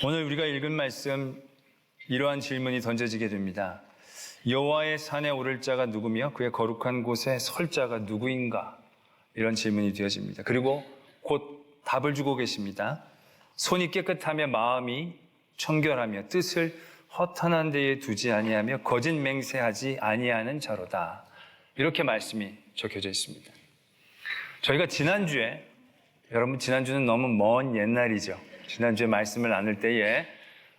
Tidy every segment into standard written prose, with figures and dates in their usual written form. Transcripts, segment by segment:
오늘 우리가 읽은 말씀, 이러한 질문이 던져지게 됩니다. 여호와의 산에 오를 자가 누구며 그의 거룩한 곳에 설 자가 누구인가? 이런 질문이 되어집니다. 그리고 곧 답을 주고 계십니다. 손이 깨끗하며 마음이 청결하며 뜻을 허탄한 데에 두지 아니하며 거짓 맹세하지 아니하는 자로다. 이렇게 말씀이 적혀져 있습니다. 저희가 지난주에, 여러분 지난주는 너무 먼 옛날이죠. 지난주에 말씀을 나눌 때에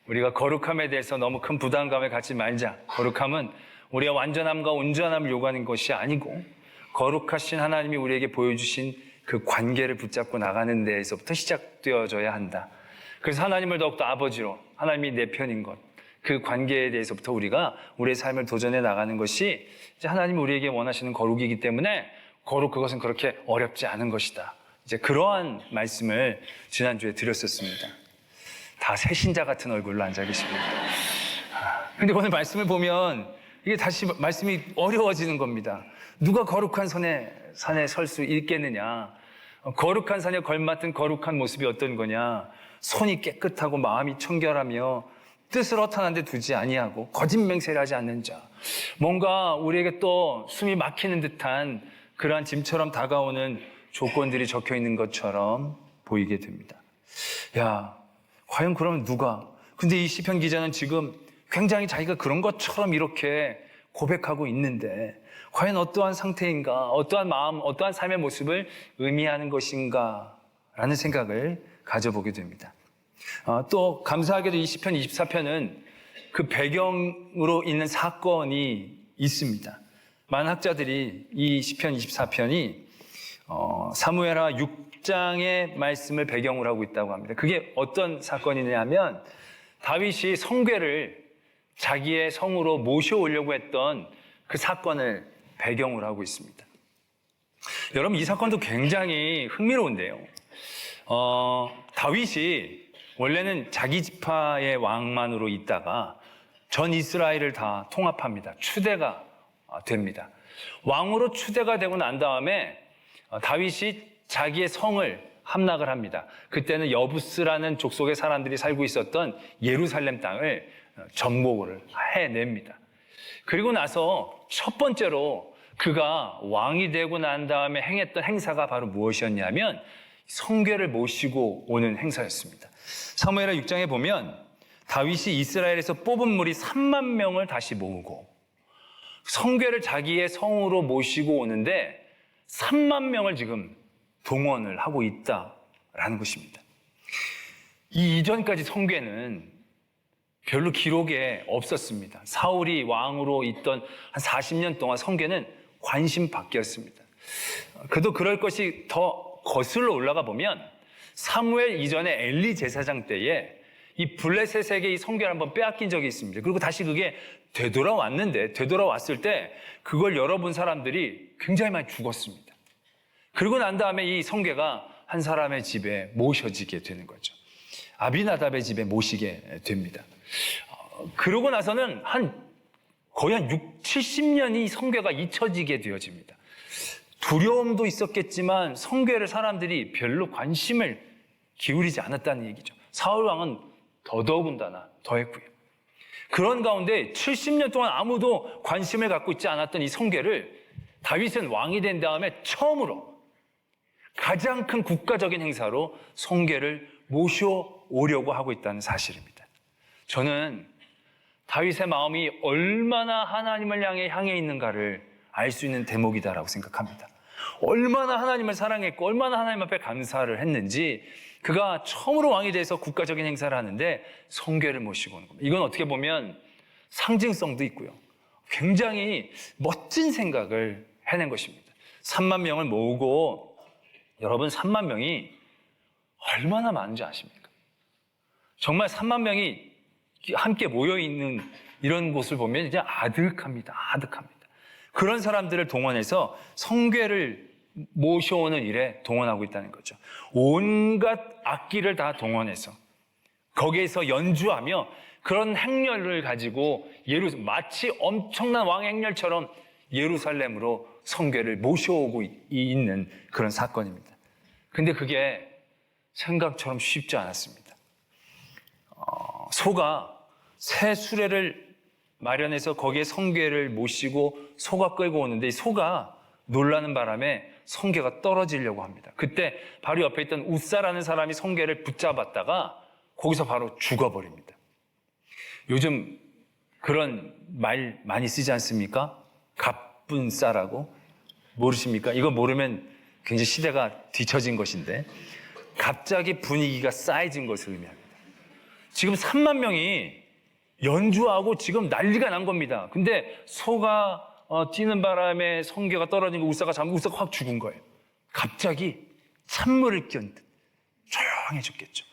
우리가 거룩함에 대해서 너무 큰 부담감을 갖지 말자. 거룩함은 우리가 완전함과 온전함을 요구하는 것이 아니고 거룩하신 하나님이 우리에게 보여주신 그 관계를 붙잡고 나가는 데에서부터 시작되어져야 한다. 그래서 하나님을 더욱더 아버지로, 하나님이 내 편인 것, 그 관계에 대해서부터 우리가 우리의 삶을 도전해 나가는 것이 이제 하나님이 우리에게 원하시는 거룩이기 때문에 그것은 그렇게 어렵지 않은 것이다. 이제 그러한 말씀을 지난주에 드렸었습니다. 다 새신자 같은 얼굴로 앉아 계십니다. 근데 오늘 말씀을 보면 이게 다시 말씀이 어려워지는 겁니다. 누가 거룩한 산에 설 수 있겠느냐? 거룩한 산에 걸맞은 거룩한 모습이 어떤 거냐? 손이 깨끗하고 마음이 청결하며 뜻을 허탄한 데 두지 아니하고 거짓 맹세를 하지 않는 자. 뭔가 우리에게 또 숨이 막히는 듯한 그러한 짐처럼 다가오는 조건들이 적혀 있는 것처럼 보이게 됩니다. 야, 과연 그러면 누가? 근데 이 시편 기자는 지금 굉장히 자기가 그런 것처럼 이렇게 고백하고 있는데 과연 어떠한 상태인가, 어떠한 마음, 어떠한 삶의 모습을 의미하는 것인가 라는 생각을 가져보게 됩니다. 또 감사하게도 이 시편 24편은 그 배경으로 있는 사건이 있습니다. 많은 학자들이 이 시편 24편이 사무엘하 6장의 말씀을 배경으로 하고 있다고 합니다. 그게 어떤 사건이냐면 다윗이 성궤를 자기의 성으로 모셔오려고 했던 그 사건을 배경으로 하고 있습니다. 여러분, 이 사건도 굉장히 흥미로운데요. 다윗이 원래는 자기 지파의 왕만으로 있다가 전 이스라엘을 다 통합합니다. 추대가 됩니다. 왕으로 추대가 되고 난 다음에 다윗이 자기의 성을 함락을 합니다. 그때는 여부스라는 족속의 사람들이 살고 있었던 예루살렘 땅을 정복을 해냅니다. 그리고 나서 첫 번째로 그가 왕이 되고 난 다음에 행했던 행사가 바로 무엇이었냐면 성궤를 모시고 오는 행사였습니다. 사무엘하 6장에 보면 다윗이 이스라엘에서 뽑은 무리 3만 명을 다시 모으고 성궤를 자기의 성으로 모시고 오는데 3만 명을 지금 동원을 하고 있다라는 것입니다. 이 이전까지 성궤는 별로 기록에 없었습니다. 사울이 왕으로 있던 한 40년 동안 성궤는 관심 밖이었습니다. 그도 그럴 것이 더 거슬러 올라가 보면 사무엘 이전에 엘리 제사장 때에 이 블레셋에게 이 성궤를 한번 빼앗긴 적이 있습니다. 그리고 다시 그게 되돌아왔을 때 그걸 열어본 사람들이 굉장히 많이 죽었습니다. 그리고 난 다음에 이 성궤가 한 사람의 집에 모셔지게 되는 거죠. 아비나답의 집에 모시게 됩니다. 그러고 나서는 거의 한 70년이 이 성궤가 잊혀지게 되어집니다. 두려움도 있었겠지만 성궤를 사람들이 별로 관심을 기울이지 않았다는 얘기죠. 사울 왕은 더더군다나 더했고요. 그런 가운데 70년 동안 아무도 관심을 갖고 있지 않았던 이 성궤를 다윗은 왕이 된 다음에 처음으로 가장 큰 국가적인 행사로 성궤를 모셔오려고 하고 있다는 사실입니다. 저는 다윗의 마음이 얼마나 하나님을 향해 있는가를 알 수 있는 대목이다라고 생각합니다. 얼마나 하나님을 사랑했고 얼마나 하나님 앞에 감사를 했는지 그가 처음으로 왕이 돼서 국가적인 행사를 하는데 성궤를 모시고 오는 겁니다. 이건 어떻게 보면 상징성도 있고요. 굉장히 멋진 생각을 해낸 것입니다. 3만 명을 모으고 여러분 3만 명이 얼마나 많은지 아십니까? 정말 3만 명이 함께 모여있는 이런 곳을 보면 이제 아득합니다. 그런 사람들을 동원해서 성궤를 모셔오는 일에 동원하고 있다는 거죠. 온갖 악기를 다 동원해서 거기에서 연주하며 그런 행렬을 가지고 마치 엄청난 왕의 행렬처럼 예루살렘으로 성궤를 모셔오고 있는 그런 사건입니다. 근데 그게 생각처럼 쉽지 않았습니다. 소가 새 수레를 마련해서 거기에 성게를 모시고 소가 끌고 오는데 이 소가 놀라는 바람에 성게가 떨어지려고 합니다. 그때 바로 옆에 있던 웃사라는 사람이 성게를 붙잡았다가 거기서 바로 죽어버립니다. 요즘 그런 말 많이 쓰지 않습니까? 갑분싸라고. 모르십니까? 이거 모르면 굉장히 시대가 뒤처진 것인데 갑자기 분위기가 싸해진 것을 의미합니다. 지금 3만 명이 연주하고 지금 난리가 난 겁니다. 근데 소가 뛰는 바람에 성게가 떨어진 거 웃사가 확 죽은 거예요. 갑자기 찬물을 끼얹듯 조용해졌겠죠.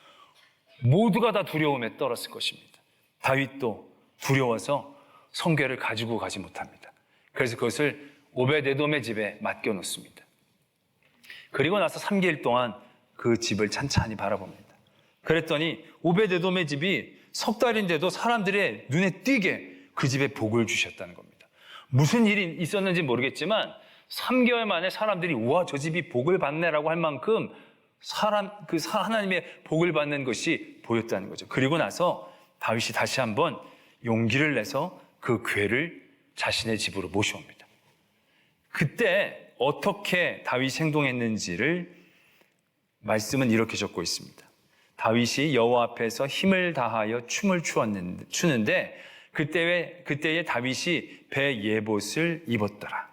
모두가 다 두려움에 떨었을 것입니다. 다윗도 두려워서 성게를 가지고 가지 못합니다. 그래서 그것을 오베데돔의 집에 맡겨놓습니다. 그리고 나서 3개월 동안 그 집을 찬찬히 바라봅니다. 그랬더니 오베데돔의 집이 석 달인데도 사람들의 눈에 띄게 그 집에 복을 주셨다는 겁니다. 무슨 일이 있었는지 모르겠지만 3개월 만에 사람들이 우와 저 집이 복을 받네라고 할 만큼 하나님의 복을 받는 것이 보였다는 거죠. 그리고 나서 다윗이 다시 한번 용기를 내서 그 괴를 자신의 집으로 모셔옵니다. 그때 어떻게 다윗이 행동했는지를 말씀은 이렇게 적고 있습니다. 다윗이 여호와 앞에서 힘을 다하여 춤을 추는데 그때에 다윗이 배 예봇을 입었더라.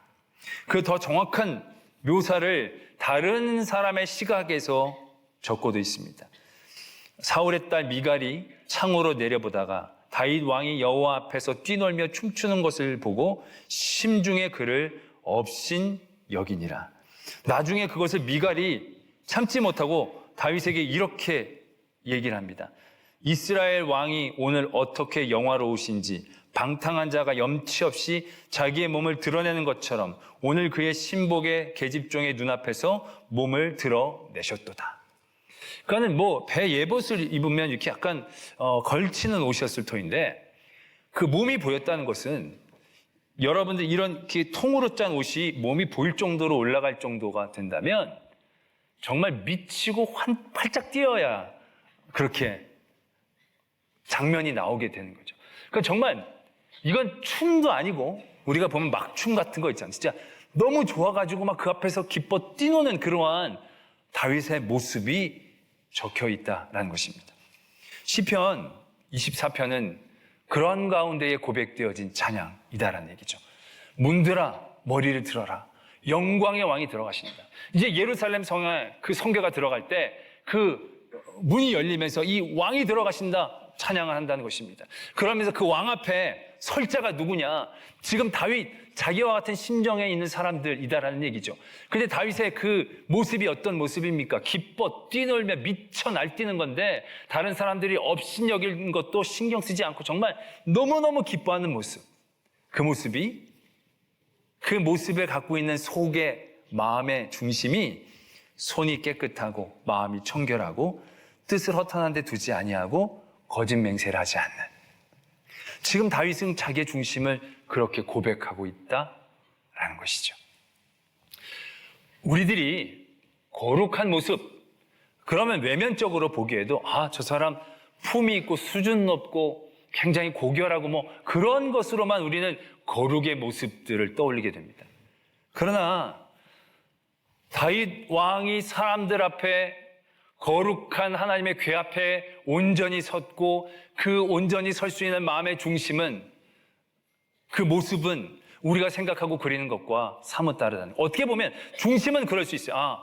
그 더 정확한 묘사를 다른 사람의 시각에서 적고도 있습니다. 사울의 딸 미갈이 창으로 내려보다가 다윗 왕이 여호와 앞에서 뛰놀며 춤추는 것을 보고 심중에 그를 업신 여기니라. 나중에 그것을 미갈이 참지 못하고 다윗에게 이렇게 얘기를 합니다. 이스라엘 왕이 오늘 어떻게 영화로우신지 방탕한 자가 염치 없이 자기의 몸을 드러내는 것처럼 오늘 그의 신복의 계집종의 눈앞에서 몸을 드러내셨도다. 그러니까는 배 예봇을 입으면 이렇게 약간 걸치는 옷이었을 터인데 그 몸이 보였다는 것은 여러분들 이런 통으로 짠 옷이 몸이 보일 정도로 올라갈 정도가 된다면 정말 미치고 활짝 뛰어야 그렇게 장면이 나오게 되는 거죠. 그러니까 정말 이건 춤도 아니고 우리가 보면 막춤 같은 거 있잖아요. 진짜 너무 좋아가지고 막 그 앞에서 기뻐 뛰노는 그러한 다윗의 모습이 적혀 있다라는 것입니다. 시편 24편은 그런 가운데에 고백되어진 찬양이다라는 얘기죠. 문들아 머리를 들어라. 영광의 왕이 들어가신다. 이제 예루살렘 성에 그 성궤가 들어갈 때 그 문이 열리면서 이 왕이 들어가신다 찬양을 한다는 것입니다. 그러면서 그 왕 앞에 설 자가 누구냐? 지금 다윗 자기와 같은 심정에 있는 사람들이다라는 얘기죠. 근데 다윗의 그 모습이 어떤 모습입니까? 기뻐 뛰놀며 미쳐 날뛰는 건데 다른 사람들이 업신여긴 것도 신경 쓰지 않고 정말 너무너무 기뻐하는 모습. 그 모습을 갖고 있는 속의 마음의 중심이 손이 깨끗하고 마음이 청결하고 뜻을 허탄한 데 두지 아니하고 거짓 맹세를 하지 않는. 지금 다윗은 자기의 중심을 그렇게 고백하고 있다라는 것이죠. 우리들이 거룩한 모습, 그러면 외면적으로 보기에도 저 사람 품이 있고 수준 높고 굉장히 고결하고 그런 것으로만 우리는 거룩의 모습들을 떠올리게 됩니다. 그러나 다윗 왕이 사람들 앞에 거룩한 하나님의 궤 앞에 온전히 섰고 그 온전히 설 수 있는 마음의 중심은 그 모습은 우리가 생각하고 그리는 것과 사뭇 다르다는. 어떻게 보면 중심은 그럴 수 있어요.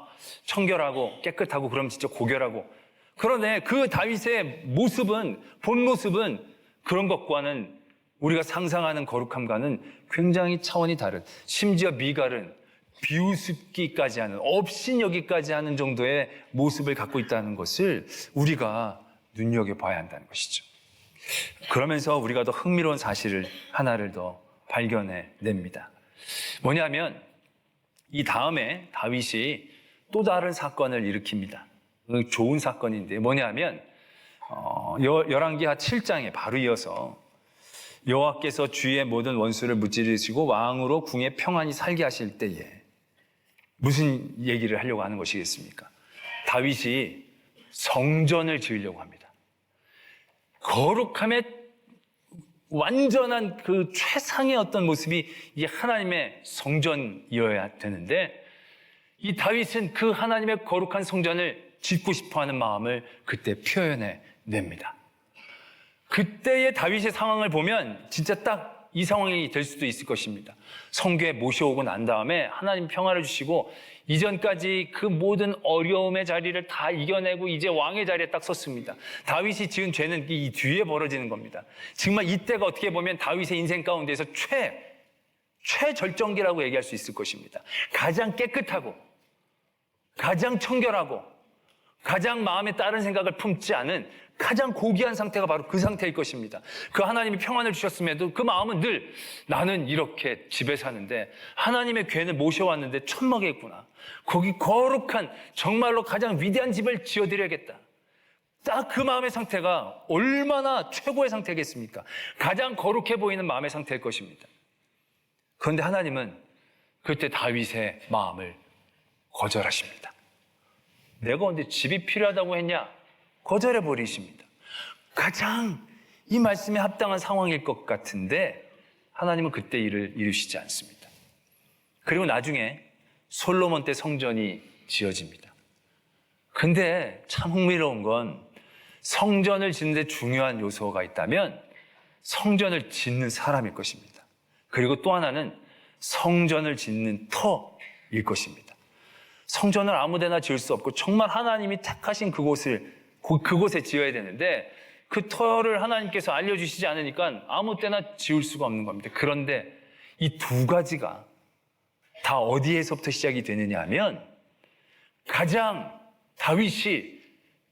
청결하고 깨끗하고 그럼 진짜 고결하고. 그런데 그 다윗의 모습은 본 모습은 그런 것과는 우리가 상상하는 거룩함과는 굉장히 차원이 다른. 심지어 미갈은 비우습기까지 하는 업신여기까지 하는 정도의 모습을 갖고 있다는 것을 우리가 눈여겨봐야 한다는 것이죠. 그러면서 우리가 더 흥미로운 사실을 하나를 더 발견해냅니다. 뭐냐면 이 다음에 다윗이 또 다른 사건을 일으킵니다. 좋은 사건인데 뭐냐면 열왕기하 7장에 바로 이어서 여호와께서 주의 모든 원수를 무찌르시고 왕으로 궁에 평안히 살게 하실 때에 무슨 얘기를 하려고 하는 것이겠습니까? 다윗이 성전을 지으려고 합니다. 거룩함의 완전한 그 최상의 어떤 모습이 이 하나님의 성전이어야 되는데, 이 다윗은 그 하나님의 거룩한 성전을 짓고 싶어하는 마음을 그때 표현해 냅니다. 그때의 다윗의 상황을 보면 진짜 딱 이 상황이 될 수도 있을 것입니다. 성궤에 모셔오고 난 다음에 하나님 평화를 주시고 이전까지 그 모든 어려움의 자리를 다 이겨내고 이제 왕의 자리에 딱 섰습니다. 다윗이 지은 죄는 이 뒤에 벌어지는 겁니다. 정말 이때가 어떻게 보면 다윗의 인생 가운데서 최절정기라고 얘기할 수 있을 것입니다. 가장 깨끗하고 가장 청결하고 가장 마음에 다른 생각을 품지 않은 가장 고귀한 상태가 바로 그 상태일 것입니다. 그 하나님이 평안을 주셨음에도 그 마음은 늘 나는 이렇게 집에 사는데 하나님의 궤를 모셔왔는데 천막이겠구나. 거기 거룩한 정말로 가장 위대한 집을 지어드려야겠다. 딱 그 마음의 상태가 얼마나 최고의 상태겠습니까? 가장 거룩해 보이는 마음의 상태일 것입니다. 그런데 하나님은 그때 다윗의 마음을 거절하십니다. 내가 언제 집이 필요하다고 했냐? 거절해 버리십니다. 가장 이 말씀에 합당한 상황일 것 같은데 하나님은 그때 일을 이루시지 않습니다. 그리고 나중에 솔로몬 때 성전이 지어집니다. 근데 참 흥미로운 건 성전을 짓는 데 중요한 요소가 있다면 성전을 짓는 사람일 것입니다. 그리고 또 하나는 성전을 짓는 터일 것입니다. 성전을 아무데나 지을 수 없고 정말 하나님이 택하신 그곳에 지어야 되는데 그 터를 하나님께서 알려주시지 않으니까 아무 때나 지을 수가 없는 겁니다. 그런데 이 두 가지가 다 어디에서부터 시작이 되느냐 하면 가장 다윗이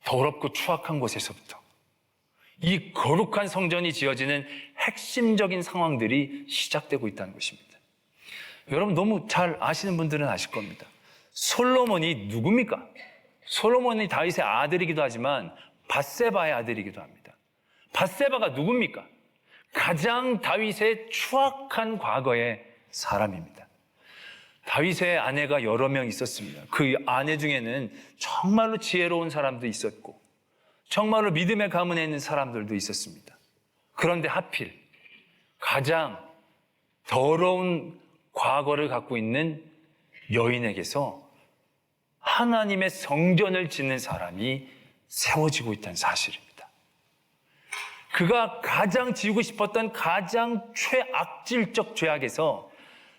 더럽고 추악한 곳에서부터 이 거룩한 성전이 지어지는 핵심적인 상황들이 시작되고 있다는 것입니다. 여러분 너무 잘 아시는 분들은 아실 겁니다. 솔로몬이 누굽니까? 솔로몬이 다윗의 아들이기도 하지만 밧세바의 아들이기도 합니다. 밧세바가 누굽니까? 가장 다윗의 추악한 과거의 사람입니다. 다윗의 아내가 여러 명 있었습니다. 그 아내 중에는 정말로 지혜로운 사람도 있었고 정말로 믿음의 가문에 있는 사람들도 있었습니다. 그런데 하필 가장 더러운 과거를 갖고 있는 여인에게서 하나님의 성전을 짓는 사람이 세워지고 있다는 사실입니다. 그가 가장 지우고 싶었던 가장 최악질적 죄악에서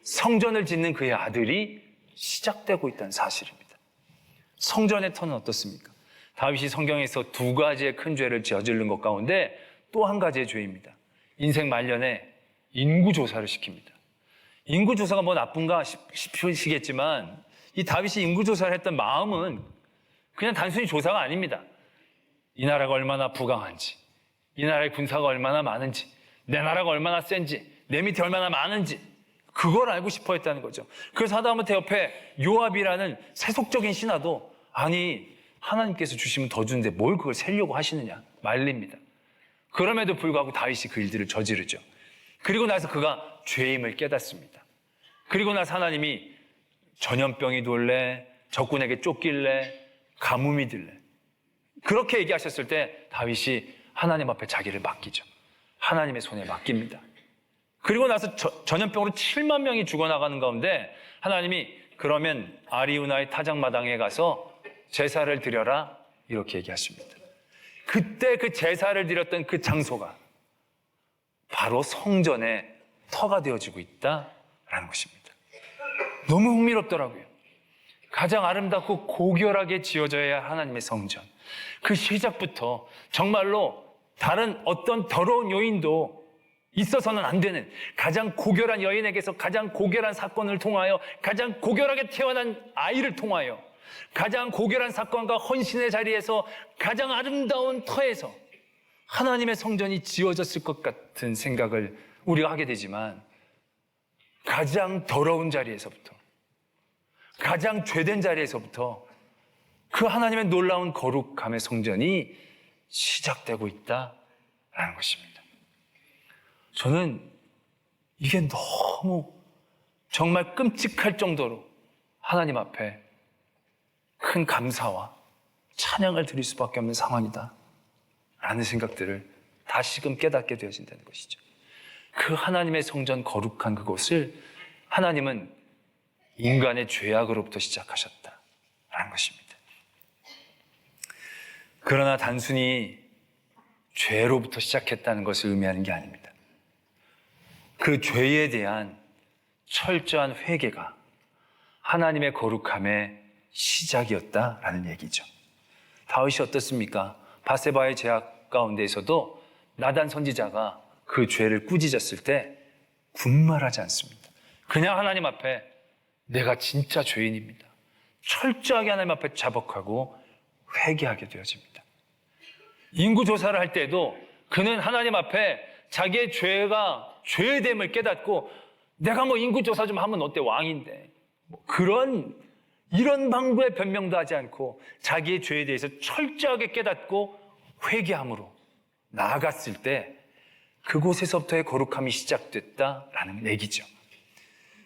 성전을 짓는 그의 아들이 시작되고 있다는 사실입니다. 성전의 터는 어떻습니까? 다윗이 성경에서 두 가지의 큰 죄를 저지른 것 가운데 또 한 가지의 죄입니다. 인생 말년에 인구조사를 시킵니다. 인구조사가 뭐 나쁜가 싶으시겠지만 이 다윗이 인구조사를 했던 마음은 그냥 단순히 조사가 아닙니다. 이 나라가 얼마나 부강한지, 이 나라의 군사가 얼마나 많은지, 내 나라가 얼마나 센지, 내 밑에 얼마나 많은지 그걸 알고 싶어 했다는 거죠. 그래서 하다못해 옆에 요압이라는 세속적인 신하도 아니 하나님께서 주시면 더 주는데 뭘 그걸 세려고 하시느냐 말립니다. 그럼에도 불구하고 다윗이 그 일들을 저지르죠. 그리고 나서 그가 죄임을 깨닫습니다. 그리고 나서 하나님이 전염병이 돌래, 적군에게 쫓길래, 가뭄이 들래 그렇게 얘기하셨을 때 다윗이 하나님 앞에 자기를 맡기죠. 하나님의 손에 맡깁니다. 그리고 나서 전염병으로 7만 명이 죽어나가는 가운데 하나님이 그러면 아리우나의 타작마당에 가서 제사를 드려라 이렇게 얘기하십니다. 그때 그 제사를 드렸던 그 장소가 바로 성전의 터가 되어지고 있다라는 것입니다. 너무 흥미롭더라고요. 가장 아름답고 고결하게 지어져야 할 하나님의 성전. 그 시작부터 정말로 다른 어떤 더러운 요인도 있어서는 안 되는 가장 고결한 여인에게서 가장 고결한 사건을 통하여 가장 고결하게 태어난 아이를 통하여 가장 고결한 사건과 헌신의 자리에서 가장 아름다운 터에서 하나님의 성전이 지어졌을 것 같은 생각을 우리가 하게 되지만 가장 더러운 자리에서부터 가장 죄된 자리에서부터 그 하나님의 놀라운 거룩함의 성전이 시작되고 있다라는 것입니다. 저는 이게 너무 정말 끔찍할 정도로 하나님 앞에 큰 감사와 찬양을 드릴 수밖에 없는 상황이다 라는 생각들을 다시금 깨닫게 되어진다는 것이죠. 그 하나님의 성전 거룩한 그곳을 하나님은 인간의 죄악으로부터 시작하셨다라는 것입니다. 그러나 단순히 죄로부터 시작했다는 것을 의미하는 게 아닙니다. 그 죄에 대한 철저한 회개가 하나님의 거룩함의 시작이었다라는 얘기죠. 다윗이 어떻습니까? 바세바의 죄악 가운데에서도 나단 선지자가 그 죄를 꾸짖었을 때 군말하지 않습니다. 그냥 하나님 앞에 내가 진짜 죄인입니다. 철저하게 하나님 앞에 자복하고 회개하게 되어집니다. 인구조사를 할 때도 그는 하나님 앞에 자기의 죄가 죄됨을 깨닫고 내가 인구조사 좀 하면 어때? 왕인데. 이런 방구의 변명도 하지 않고 자기의 죄에 대해서 철저하게 깨닫고 회개함으로 나아갔을 때 그곳에서부터의 거룩함이 시작됐다라는 얘기죠.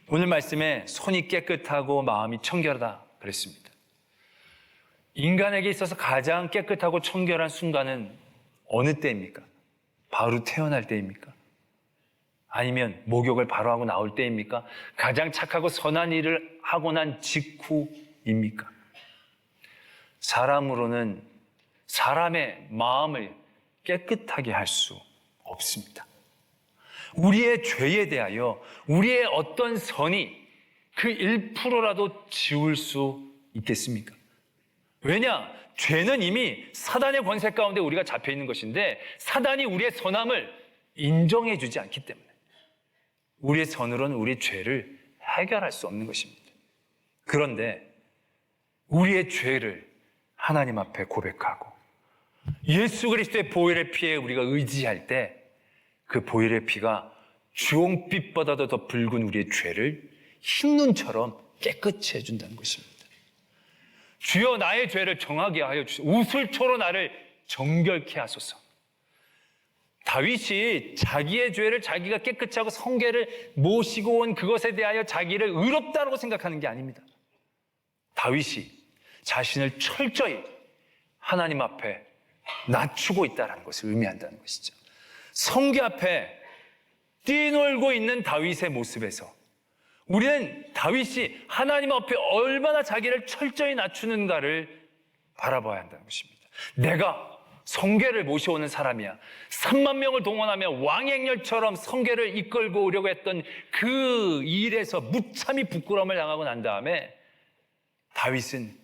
오늘 말씀에 손이 깨끗하고 마음이 청결하다 그랬습니다. 인간에게 있어서 가장 깨끗하고 청결한 순간은 어느 때입니까? 바로 태어날 때입니까? 아니면 목욕을 바로 하고 나올 때입니까? 가장 착하고 선한 일을 하고 난 직후입니까? 사람으로는 사람의 마음을 깨끗하게 할 수 없습니다. 우리의 죄에 대하여 우리의 어떤 선이 그 1%라도 지울 수 있겠습니까? 왜냐? 죄는 이미 사단의 권세 가운데 우리가 잡혀 있는 것인데 사단이 우리의 선함을 인정해 주지 않기 때문에 우리의 선으로는 우리의 죄를 해결할 수 없는 것입니다. 그런데 우리의 죄를 하나님 앞에 고백하고 예수 그리스도의 보혈의 피에 우리가 의지할 때 그 보혈의 피가 주홍빛보다도 더 붉은 우리의 죄를 흰눈처럼 깨끗이 해준다는 것입니다. 주여 나의 죄를 정하게 하여 주시오. 우슬초로 나를 정결케 하소서. 다윗이 자기의 죄를 자기가 깨끗이 하고 성계를 모시고 온 그것에 대하여 자기를 의롭다고 생각하는 게 아닙니다. 다윗이 자신을 철저히 하나님 앞에 낮추고 있다는 것을 의미한다는 것이죠. 성계 앞에 뛰놀고 있는 다윗의 모습에서 우리는 다윗이 하나님 앞에 얼마나 자기를 철저히 낮추는가를 바라봐야 한다는 것입니다. 내가 성계를 모셔오는 사람이야. 3만 명을 동원하며 왕행렬처럼 성계를 이끌고 오려고 했던 그 일에서 무참히 부끄러움을 당하고 난 다음에 다윗은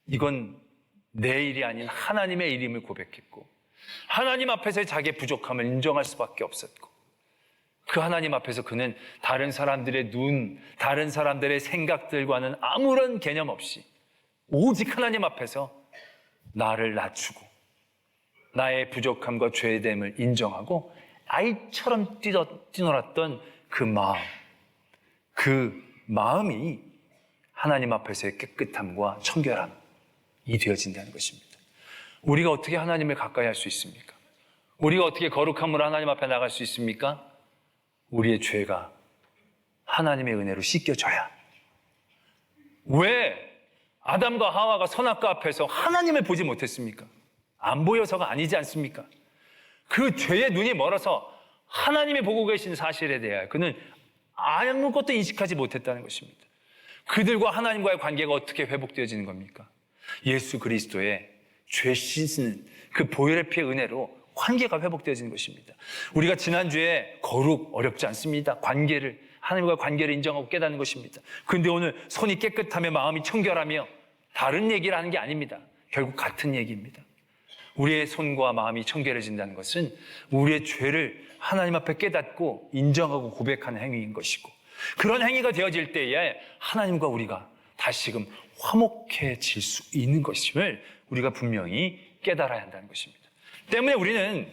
이건 내 일이 아닌 하나님의 일임을 고백했고 하나님 앞에서의 자기의 부족함을 인정할 수밖에 없었고 그 하나님 앞에서 그는 다른 사람들의 눈, 다른 사람들의 생각들과는 아무런 개념 없이 오직 하나님 앞에서 나를 낮추고 나의 부족함과 죄됨을 인정하고 아이처럼 뛰놀았던 그 마음이 하나님 앞에서의 깨끗함과 청결함이 되어진다는 것입니다. 우리가 어떻게 하나님을 가까이 할 수 있습니까? 우리가 어떻게 거룩함으로 하나님 앞에 나갈 수 있습니까? 우리의 죄가 하나님의 은혜로 씻겨져야. 왜 아담과 하와가 선악과 앞에서 하나님을 보지 못했습니까? 안 보여서가 아니지 않습니까? 그 죄의 눈이 멀어서 하나님이 보고 계신 사실에 대하여 그는 아무것도 인식하지 못했다는 것입니다. 그들과 하나님과의 관계가 어떻게 회복되어지는 겁니까? 예수 그리스도의 죄 씻는 그 보혈의 피의 은혜로 관계가 회복되어지는 것입니다. 우리가 지난주에 거룩 어렵지 않습니다. 하나님과 관계를 인정하고 깨닫는 것입니다. 그런데 오늘 손이 깨끗하며 마음이 청결하며 다른 얘기를 하는 게 아닙니다. 결국 같은 얘기입니다. 우리의 손과 마음이 청결해진다는 것은 우리의 죄를 하나님 앞에 깨닫고 인정하고 고백하는 행위인 것이고 그런 행위가 되어질 때에 하나님과 우리가 다시금 화목해질 수 있는 것임을 우리가 분명히 깨달아야 한다는 것입니다. 때문에 우리는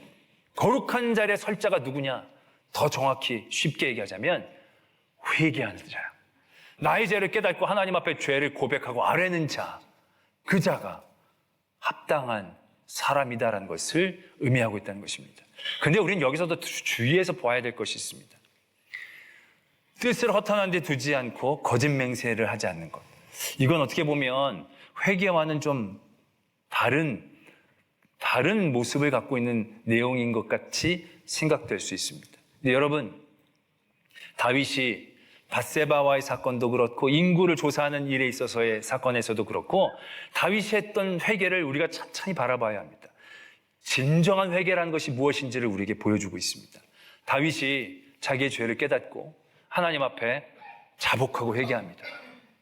거룩한 자리에 설 자가 누구냐? 더 정확히 쉽게 얘기하자면 회개하는 자야. 나의 죄를 깨닫고 하나님 앞에 죄를 고백하고 아뢰는 자, 그 자가 합당한 사람이다라는 것을 의미하고 있다는 것입니다. 그런데 우리는 여기서도 주의해서 보아야 될 것이 있습니다. 뜻을 허탄한 데 두지 않고 거짓 맹세를 하지 않는 것. 이건 어떻게 보면 회개와는 좀 다른 다른 모습을 갖고 있는 내용인 것 같이 생각될 수 있습니다. 근데 여러분, 다윗이 밧세바와의 사건도 그렇고 인구를 조사하는 일에 있어서의 사건에서도 그렇고 다윗이 했던 회개를 우리가 찬찬히 바라봐야 합니다. 진정한 회개라는 것이 무엇인지를 우리에게 보여주고 있습니다. 다윗이 자기의 죄를 깨닫고 하나님 앞에 자복하고 회개합니다.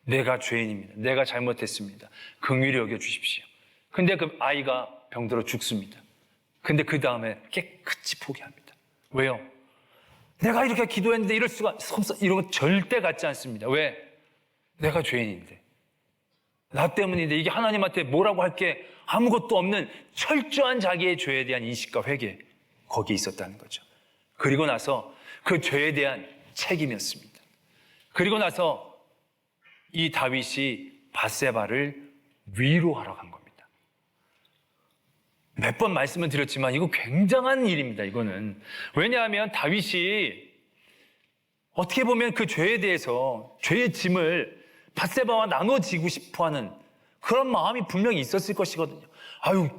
내가 죄인입니다. 내가 잘못했습니다. 긍휼히 여겨주십시오. 근데 그 아이가 병들어 죽습니다. 근데 그 다음에 깨끗이 포기합니다. 왜요? 내가 이렇게 기도했는데 이럴 수가 없어. 이런 거 절대 같지 않습니다. 왜? 내가 죄인인데. 나 때문인데 이게 하나님한테 뭐라고 할 게 아무것도 없는 철저한 자기의 죄에 대한 인식과 회개, 거기에 있었다는 거죠. 그리고 나서 그 죄에 대한 책임이었습니다. 그리고 나서 이 다윗이 밧세바를 위로하러 간 겁니다. 몇 번 말씀을 드렸지만 이거 굉장한 일입니다. 이거는. 왜냐하면 다윗이 어떻게 보면 그 죄에 대해서 죄의 짐을 밧세바와 나눠지고 싶어하는 그런 마음이 분명히 있었을 것이거든요. 아유,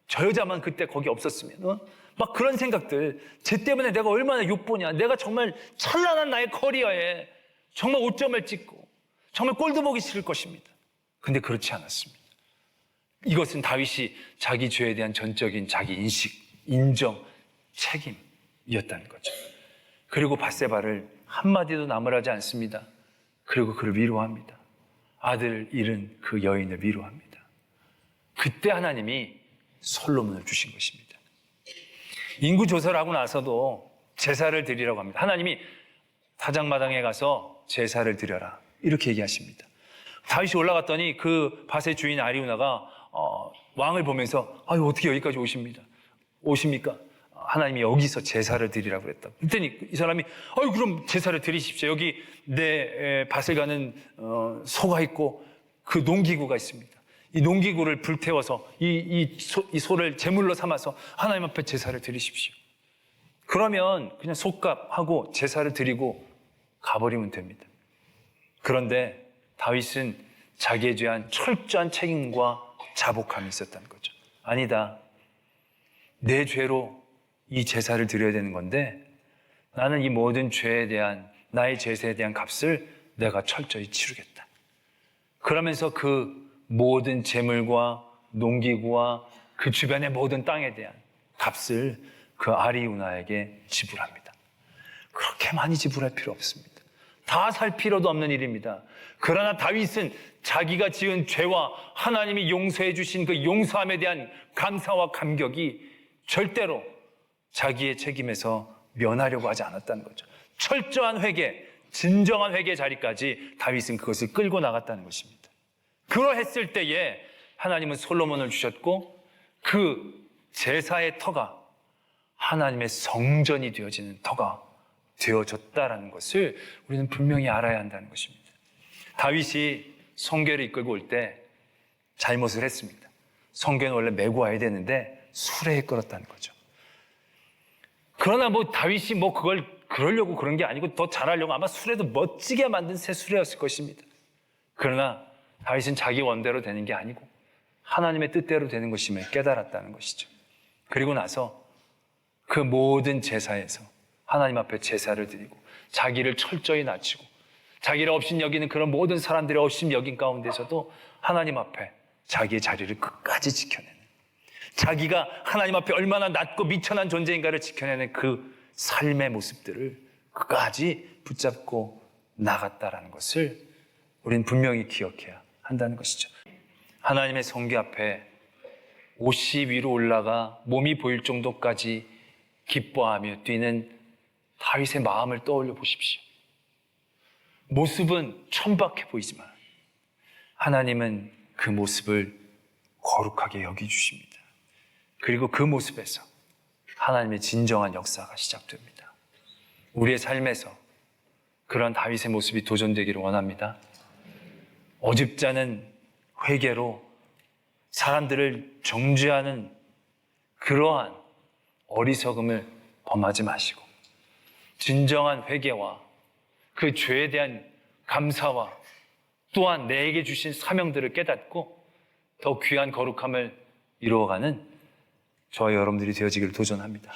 저 여자만 그때 거기 없었으면 막 그런 생각들. 쟤 때문에 내가 얼마나 욕보냐. 내가 정말 찬란한 나의 커리어에 정말 오점을 찍고 정말 꼴도 보기 싫을 것입니다. 근데 그렇지 않았습니다. 이것은 다윗이 자기 죄에 대한 전적인 자기 인식, 인정, 책임이었다는 거죠. 그리고 밧세바를 한마디도 나무라지 않습니다. 그리고 그를 위로합니다. 아들 잃은 그 여인을 위로합니다. 그때 하나님이 솔로몬을 주신 것입니다. 인구조사를 하고 나서도 제사를 드리라고 합니다. 하나님이 사장마당에 가서 제사를 드려라 이렇게 얘기하십니다. 다윗이 올라갔더니 그 밭의 주인 아리우나가 왕을 보면서 아유 어떻게 여기까지 오십니까? 하나님이 여기서 제사를 드리라고 그랬다. 그랬더니 이 사람이 아유 그럼 제사를 드리십시오. 여기 내 밭을 가는 소가 있고 그 농기구가 있습니다. 이 농기구를 불태워서 이 소를 제물로 삼아서 하나님 앞에 제사를 드리십시오. 그러면 그냥 속값하고 제사를 드리고 가버리면 됩니다. 그런데 다윗은 자기에 대한 철저한 책임과 자복함이 있었다는 거죠. 아니다. 내 죄로 이 제사를 드려야 되는 건데 나는 이 모든 죄에 대한 나의 제사에 대한 값을 내가 철저히 치르겠다. 그러면서 그 모든 재물과 농기구와 그 주변의 모든 땅에 대한 값을 그 아리우나에게 지불합니다. 그렇게 많이 지불할 필요 없습니다. 다 살 필요도 없는 일입니다. 그러나 다윗은 자기가 지은 죄와 하나님이 용서해 주신 그 용서함에 대한 감사와 감격이 절대로 자기의 책임에서 면하려고 하지 않았다는 거죠. 철저한 회개, 진정한 회개의 자리까지 다윗은 그것을 끌고 나갔다는 것입니다. 그러했을 때에 하나님은 솔로몬을 주셨고 그 제사의 터가 하나님의 성전이 되어지는 터가 되어졌다라는 것을 우리는 분명히 알아야 한다는 것입니다. 다윗이 성궤를 이끌고 올 때 잘못을 했습니다. 성궤는 원래 메고 와야 되는데 수레에 이끌었다는 거죠. 그러나 다윗이 그걸 그러려고 그런 게 아니고 더 잘하려고 아마 수레도 멋지게 만든 새 수레였을 것입니다. 그러나 다윗은 자기 원대로 되는 게 아니고 하나님의 뜻대로 되는 것임을 깨달았다는 것이죠. 그리고 나서 그 모든 제사에서 하나님 앞에 제사를 드리고 자기를 철저히 낮추고 자기를 업신 여기는 그런 모든 사람들의 업신 여긴 가운데서도 하나님 앞에 자기의 자리를 끝까지 지켜내는, 자기가 하나님 앞에 얼마나 낮고 미천한 존재인가를 지켜내는 그 삶의 모습들을 끝까지 붙잡고 나갔다라는 것을 우리는 분명히 기억해야 한다는 것이죠. 하나님의 성궤 앞에 옷이 위로 올라가 몸이 보일 정도까지 기뻐하며 뛰는 다윗의 마음을 떠올려 보십시오. 모습은 천박해 보이지만 하나님은 그 모습을 거룩하게 여겨주십니다. 그리고 그 모습에서 하나님의 진정한 역사가 시작됩니다. 우리의 삶에서 그런 다윗의 모습이 도전되기를 원합니다. 어줍지 않은 회개로 사람들을 정죄하는 그러한 어리석음을 범하지 마시고 진정한 회개와 그 죄에 대한 감사와 또한 내게 주신 사명들을 깨닫고 더 귀한 거룩함을 이루어가는 저와 여러분들이 되어지기를 도전합니다.